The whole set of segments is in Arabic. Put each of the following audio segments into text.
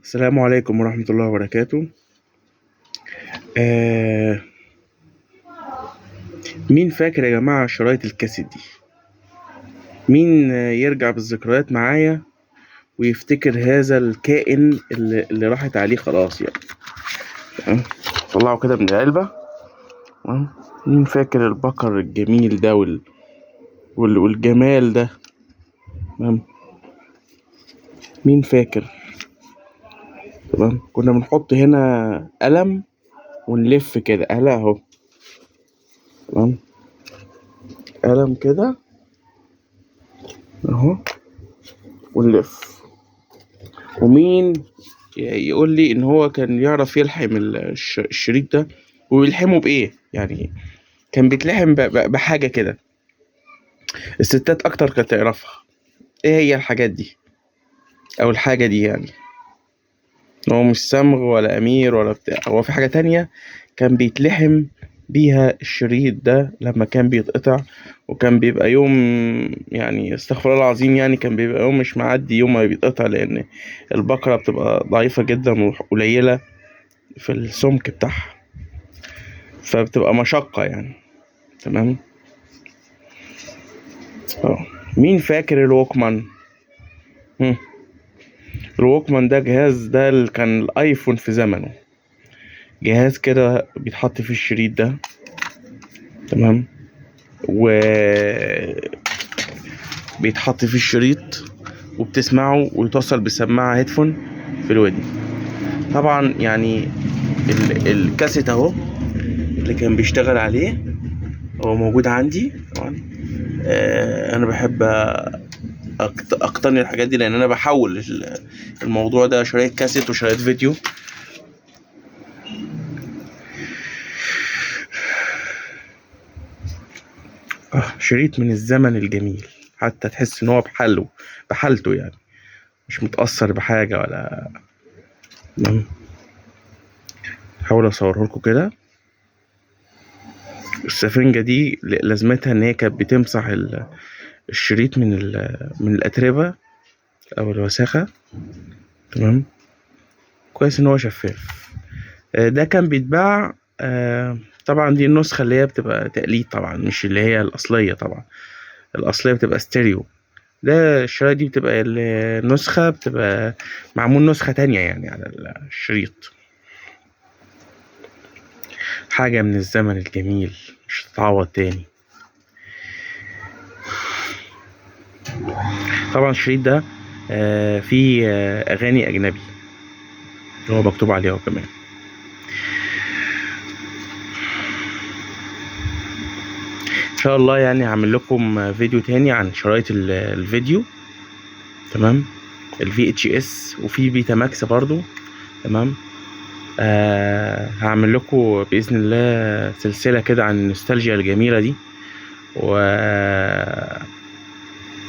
السلام عليكم ورحمة الله وبركاته. آه مين فاكر يا جماعة شرايط الكاسيت دي؟ مين يرجع بالذكريات معايا ويفتكر هذا الكائن اللي راحت عليه خلاص يعني. طلعه كده من العلبة. مين فاكر البقر الجميل ده والجمال ده؟ مين فاكر؟ تمام، كنا بنحط هنا قلم ونلف كده اهو. تمام، قلم كده اهو ونلف. ومين يقول لي ان هو كان يعرف يلحم الشريط ده؟ ويلحمه بايه يعني؟ كان بيتلحم بحاجه كده الستات اكتر كانت تعرفها. ايه هي الحاجات دي او الحاجه دي يعني؟ هو مش صمغ ولا امير ولا بتاع، هو في حاجه تانية كان بيتلحم بيها الشريط ده لما كان بيتقطع. وكان بيبقى يوم، يعني استغفر الله العظيم، يعني كان بيبقى يوم مش معدي يوم ما بيتقطع، لان البقرة بتبقى ضعيفة جدا وقليلة في السمك بتاعها، فبتبقى مشقة يعني. تمام. مين فاكر الووكمان؟ الووكمان ده جهاز، ده اللي كان الايفون في زمنه. جهاز كده بيتحط فيه الشريط ده. تمام، و بيتحط فيه الشريط وبتسمعه ويتوصل بسماعة هيدفون في الودن. طبعا يعني الكاسيت اهو اللي كان بيشتغل عليه هو موجود عندي طبعا. انا بحب اقتني الحاجات دي لان انا بحول الموضوع ده شرايط كاسيت وشرايط فيديو. شريط من الزمن الجميل، حتى تحس ان هو بحالته يعني، مش متأثر بحاجة ولا. حاول اصوره لكم كده. السفنجة دي لازمتها ان هي كانت بتمسح الشريط من الاتربة او الوساخة. تمام، كويس ان هو شفاف. ده كان بيتباع. طبعا دي النسخة اللي هي بتبقى تقليد طبعا، مش اللي هي الأصلية. طبعا الأصلية بتبقى ستيريو. ده الشرايط دي بتبقى النسخة، بتبقى معمول نسخة تانية يعني على الشريط. حاجة من الزمن الجميل مش هتتعوض تاني. طبعا الشريط ده فيه أغاني أجنبي هو مكتوب عليها كمان. ان شاء الله يعني هعمل لكم فيديو تاني عن شرايط الفيديو. تمام، VHS وفي بيتا ماكس برضو. تمام. هعمل لكم باذن الله سلسله كده عن النوستالجيا الجميله دي، و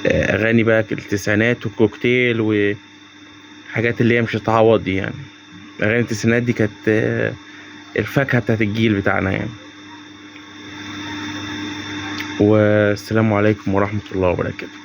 اغاني بقى التسعينات والكوكتيل وحاجات اللي هي مش هتتعوض دي يعني. اغاني التسعينات دي كانت الفاكهه بتاعت الجيل بتاعنا يعني. والسلام عليكم ورحمة الله وبركاته.